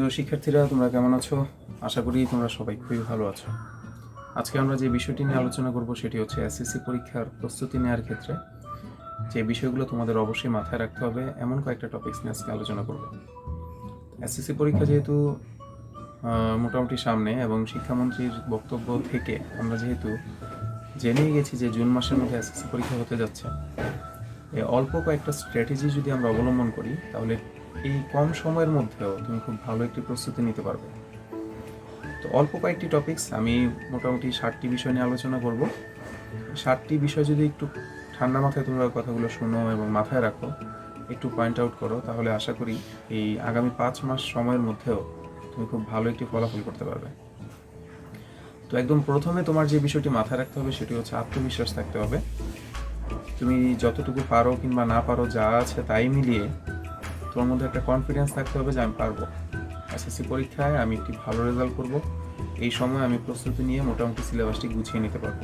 প্রিয় শিক্ষার্থীরা, তোমরা কেমন আছো? আশা করি তোমরা সবাই খুবই ভালো আছো। আজকে আমরা যে বিষয়টি নিয়ে আলোচনা করব সেটি হচ্ছে এসএসসি পরীক্ষার প্রস্তুতি নেওয়ার ক্ষেত্রে যে বিষয়গুলো তোমাদের অবশ্যই মাথায় রাখতে হবে এমন কয়েকটা টপিকস নিয়ে আজকে আলোচনা করব। এসএসসি পরীক্ষা যেহেতু মোটামুটি সামনে এবং শিক্ষামন্ত্রীর বক্তব্য থেকে আমরা যেহেতু জেনেই গেছি যে জুন মাসের মধ্যে এসএসসি পরীক্ষা হতে যাচ্ছে, এই অল্প কয়েকটা স্ট্র্যাটেজি যদি আমরা অবলম্বন করি তাহলে এই কম সময়ের মধ্যেও তুমি খুব ভালো একটি প্রস্তুতি নিতে পারবে। তো অল্প কয়েকটি টপিকস আমি মোটামুটি 7টি বিষয় নিয়ে আলোচনা করব। 7টি বিষয় যদি একটু ঠান্ডা মাথায় তোমরা কথাগুলো শোনো এবং মাথায় রাখো, একটু পয়েন্ট আউট করো, তাহলে আশা করি এই আগামী 5 মাস সময়ের মধ্যেও তুমি খুব ভালো একটি ফলাফল করতে পারবে। তো একদম প্রথমে তোমার যে বিষয়টি মাথায় রাখতে হবে সেটি হচ্ছে আত্মবিশ্বাস থাকতে হবে। তুমি যতটুকু পারো কিংবা না পারো যা আছে তাই মিলিয়ে তোমার মধ্যে একটা কনফিডেন্স থাকতে হবে যে আমি পারবো, এসএসসি পরীক্ষায় আমি একটি ভালো রেজাল্ট করব, এই সময় আমি প্রস্তুতি নিয়ে মোটামুটি সিলেবাসটি গুছিয়ে নিতে পারবো।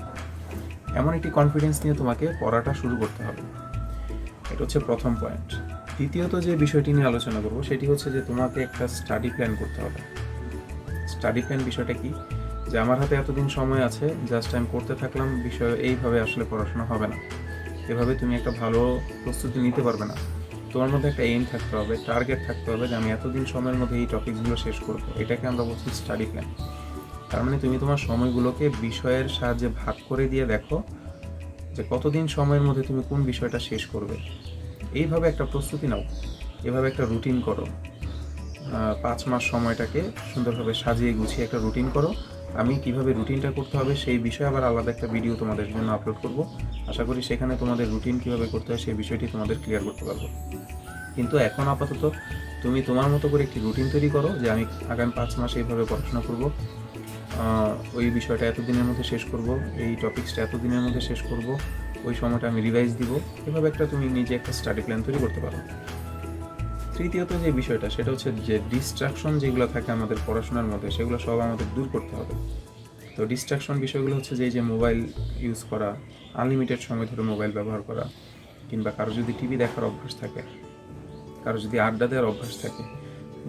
এমন একটি কনফিডেন্স নিয়ে তোমাকে পড়াটা শুরু করতে হবে। এটা হচ্ছে প্রথম পয়েন্ট। দ্বিতীয়ত যে বিষয়টি নিয়ে আলোচনা করব সেটি হচ্ছে যে তোমাকে একটা স্টাডি প্ল্যান করতে হবে। স্টাডি প্ল্যান বিষয়টা কি? যে আমার হাতে এতদিন সময় আছে, জাস্ট আমি করতে থাকলাম, বিষয় এইভাবে আসলে পড়াশোনা হবে না, এভাবে তুমি একটা ভালো প্রস্তুতি নিতে পারবে না। তোমার মধ্যে একটা এইম থাকতে হবে, টার্গেট থাকতে হবে যে আমি এতদিন সময়ের মধ্যে এই টপিকসগুলো শেষ করব। এটাকে আমরা বলছি স্টাডি প্ল্যান। তার মানে তুমি তোমার সময়গুলোকে বিষয়ের সাহায্যে ভাগ করে দিয়ে দেখো যে কতদিন সময়ের মধ্যে তুমি কোন বিষয়টা শেষ করবে। এইভাবে একটা প্রস্তুতি নাও, এভাবে একটা রুটিন করো। 5 মাস সময়টাকে সুন্দরভাবে সাজিয়ে গুছিয়ে একটা রুটিন করো। আমি কিভাবে রুটিনটা করতে হবে সেই বিষয়ে আবার আলাদা একটা ভিডিও তোমাদের জন্য আপলোড করব। আশা করি সেখানে তোমাদের রুটিন কিভাবে করতে হয় সেই বিষয়টি তোমাদের ক্লিয়ার করতে পারবো। কিন্তু এখন আপাতত তুমি তোমার মতো করে একটি রুটিন তৈরি করো যে আমি আগামী 5 মাস এইভাবে পড়াশোনা করব, ওই বিষয়টা এতদিনের মধ্যে শেষ করব, এই টপিক্সটা এতদিনের মধ্যে শেষ করব, ওই সময়টা আমি রিভাইজ দিব। এভাবে একটা তুমি নিজে একটা স্টাডি প্ল্যান তৈরি করতে পারো। তৃতীয়ত যে বিষয়টা সেটা হচ্ছে যে ডিস্ট্রাকশন যেগুলো থাকে আমাদের পড়াশোনার মধ্যে সেগুলো সব আমাদের দূর করতে হবে। তো ডিস্ট্রাকশন বিষয়গুলো হচ্ছে যে এই যে মোবাইল ইউজ করা, আনলিমিটেড সময় ধরে মোবাইল ব্যবহার করা, কিংবা কারো যদি টিভি দেখার অভ্যাস থাকে, কারো যদি আড্ডা দেওয়ার অভ্যাস থাকে,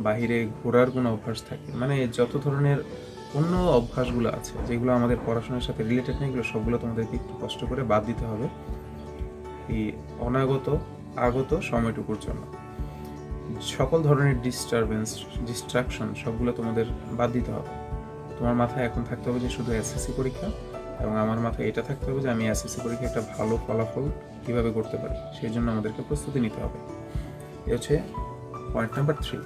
বাহিরে ঘোরার কোনো অভ্যাস থাকে, মানে যত ধরনের অন্য অভ্যাসগুলো আছে যেগুলো আমাদের পড়াশোনার সাথে রিলেটেড নেই, এগুলো সবগুলো তোমাদেরকে একটু কষ্ট করে বাদ দিতে হবে এই আগত সময়টুকুর জন্য। সকল ধরনের ডিস্ট্রাকশন সবগুলো তোমাদের বাদ দিতে হবে। তোমার মাথায় এখন থাকতে হবে যে শুধু এসএসসি পরীক্ষা, এবং আমার মাথায় এটা থাকতে হবে যে আমি এসএসসি পরীক্ষায় একটা ভালো ফলাফল কীভাবে করতে পারি, সেই জন্য আমাদেরকে প্রস্তুতি নিতে হবে। এ হচ্ছে পয়েন্ট নাম্বার 3।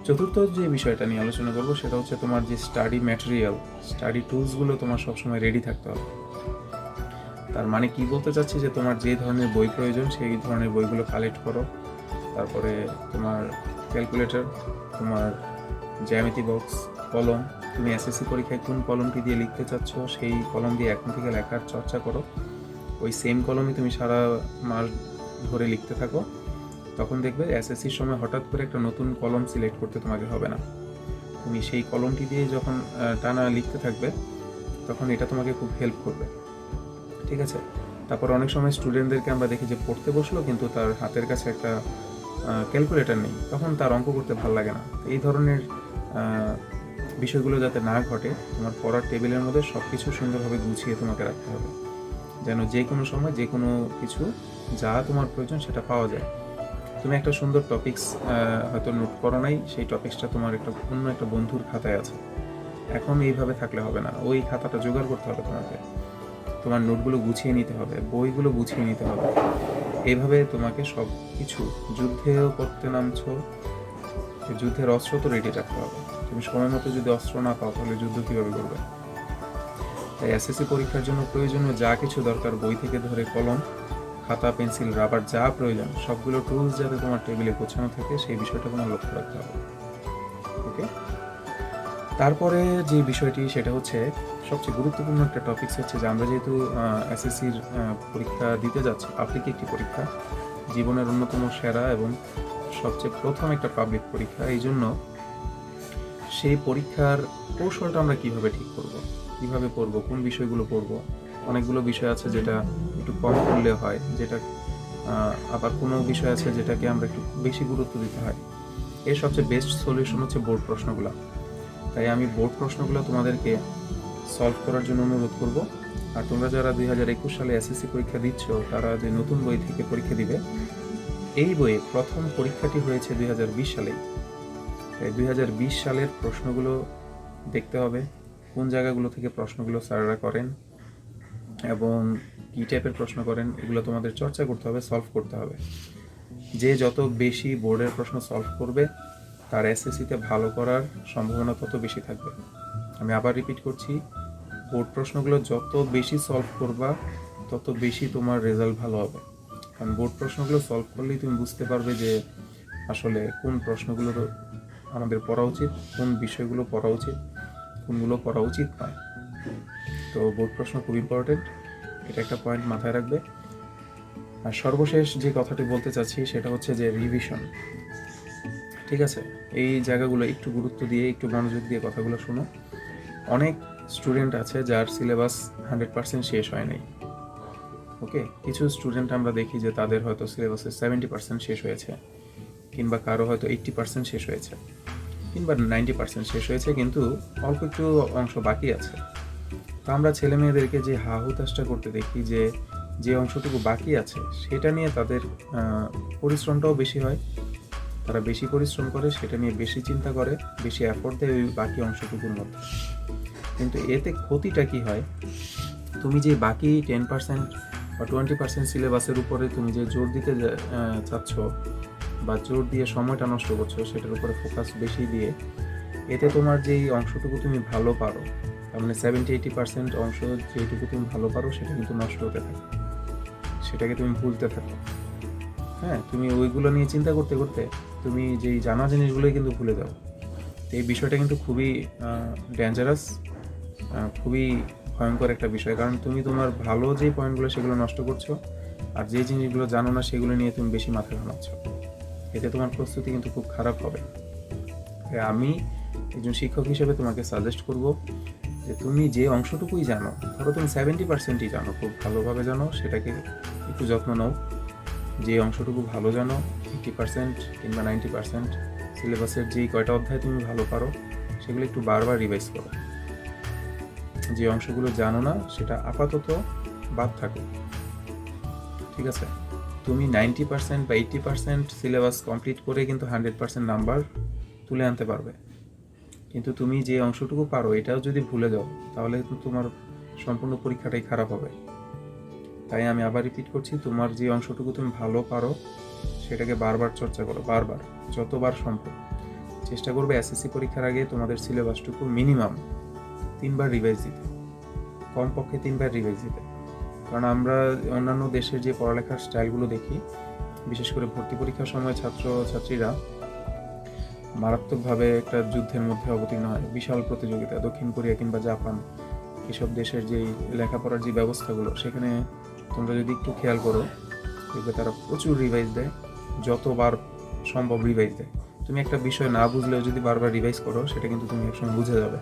চতুর্থ যে বিষয়টা নিয়ে আলোচনা করবো সেটা হচ্ছে তোমার যে স্টাডি ম্যাটেরিয়াল, স্টাডি টুলসগুলো তোমার সবসময় রেডি থাকতে হবে। তার মানে কি বলতে চাচ্ছি যে তোমার যে ধরনের বই প্রয়োজন সেই ধরনের বইগুলো কালেক্ট করো। তারপরে তোমার ক্যালকুলেটর, তোমার জ্যামিতি বক্স, কলম, তুমি এসএসসি পরীক্ষায় কোন কলমটি দিয়ে লিখতে চাচ্ছ সেই কলম দিয়ে এখন থেকে লেখার চর্চা করো। ওই সেম কলমে তুমি সারা মাস ধরে লিখতে থাকো, তখন দেখবে এসএসসির সময় হঠাৎ করে একটা নতুন কলম সিলেক্ট করতে তোমাকে হবে না। তুমি সেই কলমটি দিয়ে যখন টানা লিখতে থাকবে তখন এটা তোমাকে খুব হেল্প করবে, ঠিক আছে? তারপর অনেক সময় স্টুডেন্টদেরকে আমরা দেখি যে পড়তে বসলো কিন্তু তার হাতের কাছে একটা ক্যালকুলেটর নেই, তখন তার অঙ্ক করতে ভালো লাগে না। এই ধরনের বিষয়গুলো যাতে না ঘটে, তোমার পড়ার টেবিলের মধ্যে সব কিছু সুন্দরভাবে গুছিয়ে তোমাকে রাখতে হবে, যেন যে কোনো সময় যে কোনো কিছু যা তোমার প্রয়োজন সেটা পাওয়া যায়। তুমি একটা সুন্দর টপিক্স হয়তো নোট করো নাই, সেই টপিক্সটা তোমার অন্য একটা বন্ধুর খাতায় আছে, এখন এইভাবে থাকলে হবে না, ওই খাতাটা জোগাড় করতে হবে তোমাকে, তোমার নোটগুলো গুছিয়ে নিতে হবে, বইগুলো গুছিয়ে নিতে হবে। এইভাবে তোমাকে সব কিছু, যুদ্ধেও করতে নামছো, যুদ্ধের অস্ত্র তো রেডি রাখতে হবে। তুমি সময় মতো যদি অস্ত্র না পাও তাহলে যুদ্ধ কীভাবে করবে? তাই এসএসসি পরীক্ষার জন্য প্রয়োজনীয় যা কিছু দরকার, বই থেকে ধরে কলম, খাতা, পেন্সিল, রাবার, যা প্রয়োজন সবগুলো টুলস যাতে তোমার টেবিলে গোছানো থাকে সেই বিষয়টা তোমার লক্ষ্য রাখতে হবে। ওকে, তারপরে যে বিষয়টি সেটা হচ্ছে সবচেয়ে গুরুত্বপূর্ণ একটা টপিকস হচ্ছে যে আমরা যেহেতু এসএসসির পরীক্ষা দিতে যাচ্ছি, পাবলিক একটি পরীক্ষা, জীবনের অন্যতম সেরা এবং সবচেয়ে প্রথম একটা পাবলিক পরীক্ষা, এই জন্য সেই পরীক্ষার কৌশলটা আমরা কিভাবে ঠিক করব, কিভাবে পড়বো, কোন বিষয়গুলো পড়বো। অনেকগুলো বিষয় আছে যেটা একটু কম পড়লে হয়, যেটা আবার কোনো বিষয় আছে যেটাকে আমরা একটু বেশি গুরুত্ব দিতে হয়। এর সবচেয়ে বেস্ট সলিউশন হচ্ছে বোর্ড প্রশ্নগুলো। তাই আমি বোর্ড প্রশ্নগুলো তোমাদেরকে সলভ করার জন্য অনুরোধ করব। আর তোমরা যারা 2021 সালে এসএসসি পরীক্ষা দিচ্ছ, তারা যে নতুন বই থেকে পরীক্ষা দিবে, এই বইয়ে প্রথম পরীক্ষাটি হয়েছে 2020 সালে। তাই 2020 সালের প্রশ্নগুলো দেখতে হবে, কোন জায়গাগুলো থেকে প্রশ্নগুলো স্যাররা করেন এবং কী টাইপের প্রশ্ন করেন, এগুলো তোমাদের চর্চা করতে হবে, সলভ করতে হবে। যে যত বেশি বোর্ডের প্রশ্ন সলভ করবে, তার এসএসসিতে ভালো করার সম্ভাবনা তত বেশি থাকবে। আমি আবার রিপিট করছি, বোর্ড প্রশ্নগুলো যত বেশি সলভ করবা, তত বেশি তোমার রেজাল্ট ভালো হবে। কারণ বোর্ড প্রশ্নগুলো সলভ করলেই তুমি বুঝতে পারবে যে আসলে কোন প্রশ্নগুলো আমাদের পড়া উচিত, কোন বিষয়গুলো পড়া উচিত, কোনগুলো পড়া উচিত নয়। তো বোর্ড প্রশ্ন খুব ইম্পর্টেন্ট, এটা একটা পয়েন্ট মাথায় রাখবে। আর সর্বশেষ যে কথাটি বলতে চাচ্ছি সেটা হচ্ছে যে রিভিশন। ঠিক আছে, এই জায়গাগুলো একটু গুরুত্ব দিয়ে, একটু মনোযোগ দিয়ে কথাগুলো শোনো। অনেক স্টুডেন্ট আছে যার সিলেবাস 100% শেষ হয় নাই। ওকে, কিছু স্টুডেন্ট আমরা দেখি যে তাদের হয়তো সিলেবাসের 70% শেষ হয়েছে, কিংবা কারো হয়তো 80% শেষ হয়েছে, কিংবা 90% শেষ হয়েছে, কিন্তু অল্প একটু অংশ বাকি আছে। তো আমরা ছেলে মেয়েদেরকে যে হাহুতাশটা করতে দেখি যে অংশটুকু বাকি আছে সেটা নিয়ে তাদের পরিশ্রমটাও বেশি হয়, তারা বেশি পরিশ্রম করে, সেটা নিয়ে বেশি চিন্তা করে, বেশি এফোর্ট দেয় ওই বাকি অংশটুকুর মধ্যে। কিন্তু এতে ক্ষতিটা কি হয়, তুমি যে বাকি 10% বা 20% সিলেবাসের উপরে তুমি যে জোর দিতে চাচ্ছ বা জোর দিয়ে সময়টা নষ্ট করছো, সেটার উপরে ফোকাস বেশি দিয়ে, এতে তোমার যেই অংশটুকু তুমি ভালো পারো, তার মানে 70-80% অংশ যেটুকু তুমি ভালো পারো, সেটা কিন্তু নষ্ট হতে থাকে, সেটাকে তুমি ভুলতে থাকো। হ্যাঁ, তুমি ওইগুলো নিয়ে চিন্তা করতে করতে তুমি যেই জানা জিনিসগুলোই কিন্তু ভুলে যাও। তো এই বিষয়টা কিন্তু খুবই ডেঞ্জারাস, খুবই ভয়ঙ্কর একটা বিষয়। কারণ তুমি তোমার ভালো যে পয়েন্টগুলো সেগুলো নষ্ট করছো, আর যে জিনিসগুলো জানো না সেগুলো নিয়ে তুমি বেশি মাথা ঘামাচ্ছ। এতে তোমার প্রস্তুতি কিন্তু খুব খারাপ হবে। আমি একজন শিক্ষক হিসেবে তোমাকে সাজেস্ট করব যে তুমি যে অংশটুকুই জানো, ধরো তুমি 70%ই জানো, খুব ভালোভাবে জানো, সেটাকে একটু যত্ন নাও। যে অংশটুকু ভালো জানো, 80% কিংবা 90% সিলেবাসের যেই কয়টা অধ্যায় তুমি ভালো পারো, সেগুলো একটু বারবার রিভাইজ করো। যে অংশগুলো জানো না সেটা আপাতত বাদ থাকো। ঠিক আছে, তুমি 90% বা 80% সিলেবাস কমপ্লিট করে কিন্তু 100% নাম্বার তুলে আনতে পারবে। কিন্তু তুমি যে অংশটুকু পারো এটাও যদি ভুলে যাও, তাহলে তোমার সম্পূর্ণ পরীক্ষাটাই খারাপ হবে। তাই আমি আবার রিপিট করছি, তোমার যে অংশটুকু তুমি ভালো পারো সেটাকে বারবার চর্চা করো, বারবার, যতবার সম্ভব। চেষ্টা করবে এসএসসি পরীক্ষার আগে তোমাদের সিলেবাসটুকু মিনিমাম 3বার রিভাইজ দিতে, কমপক্ষে 3বার রিভাইজ দিতে। কারণ আমরা অন্যান্য দেশের যে পড়ালেখার স্টাইলগুলো দেখি, বিশেষ করে ভর্তি পরীক্ষার সময় ছাত্রছাত্রীরা মারাত্মকভাবে একটা যুদ্ধের মধ্যে অবতীর্ণ হয়, বিশাল প্রতিযোগিতা। দক্ষিণ কোরিয়া কিংবা জাপান, এসব দেশের যেই লেখাপড়ার যে ব্যবস্থাগুলো, সেখানে তোমরা যদি একটু খেয়াল করো, দেখবে তারা প্রচুর রিভাইজ দেয়, যতবার সম্ভব রিভাইজ দেয়। তুমি একটা বিষয় না বুঝলেও যদি বারবার রিভাইজ করো, সেটা কিন্তু তুমি একসময় বুঝে যাবে,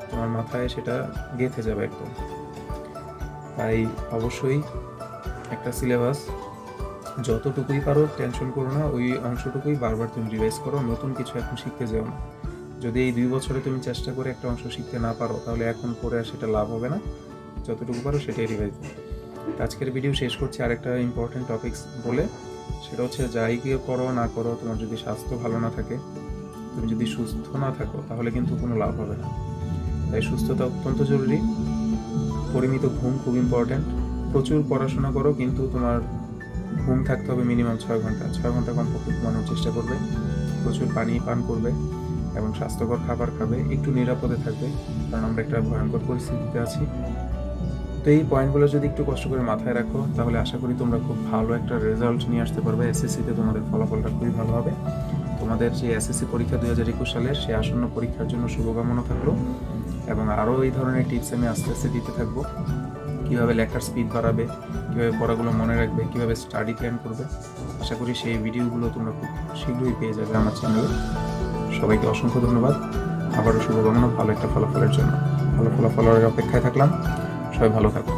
তোমার মাথায় সেটা গেঁথে যাবে একদম। তাই অবশ্যই একটা সিলেবাস যতটুকুই পারো, টেনশন করো না, ওই অংশটুকুই বারবার তুমি রিভাইজ করো। নতুন কিছু এখন শিখতে যেও না। যদি এই 2 বছরে তুমি চেষ্টা করে একটা অংশ শিখতে না পারো, তাহলে এখন পরে আর সেটা লাভ হবে না। যতটুকু পারো সেটাই রিভাইজ দাও। আজকের ভিডিও শেষ করছি আরেকটা ইম্পর্টেন্ট টপিকস বলে, সেটা হচ্ছে যাই গিয়ে করো না করো, তোমার যদি স্বাস্থ্য ভালো না থাকে, তুমি যদি সুস্থ না থাকো, তাহলে কিন্তু কোনো লাভ হবে না। তাই সুস্থতা অত্যন্ত জরুরি। পরিমিত ঘুম খুব ইম্পর্ট্যান্ট। প্রচুর পড়াশোনা করো, কিন্তু তোমার ঘুম থাকতে হবে মিনিমাম 6 ঘন্টা। 6 ঘন্টা কমপক্ষে ঘুমানোর চেষ্টা করবে। প্রচুর পানি পান করবে এবং স্বাস্থ্যকর খাবার খাবে। একটু নিরাপদে থাকবে, কারণ আমরা একটা ভয়ঙ্কর পরিস্থিতিতে আছি। তো এই পয়েন্টগুলো যদি একটু কষ্ট করে মাথায় রাখো, তাহলে আশা করি তোমরা খুব ভালো একটা রেজাল্ট নিয়ে আসতে পারবে। এসএসসিতে তোমাদের ফলাফলটা খুবই ভালো হবে। তোমাদের যে এসএসসি পরীক্ষা 2021 সালের, সে আসন্ন পরীক্ষার জন্য শুভকামনা থাকলো। এবং আরও এই ধরনের টিপস আমি আস্তে আস্তে দিতে থাকবো। কীভাবে লেখার স্পিড বাড়াবে, কীভাবে পড়াগুলো মনে রাখবে, কীভাবে স্টাডি প্ল্যান করবে। আশা করি সেই ভিডিওগুলো তোমরা খুব শীঘ্রই পেয়ে যাবে আমার চ্যানেলে। সবাইকে অসংখ্য ধন্যবাদ। আবারও শুভকামনা ভালো একটা ফলাফলের জন্য। ভালো ফলাফলের অপেক্ষায় থাকলাম। সবাই ভালো থাকো।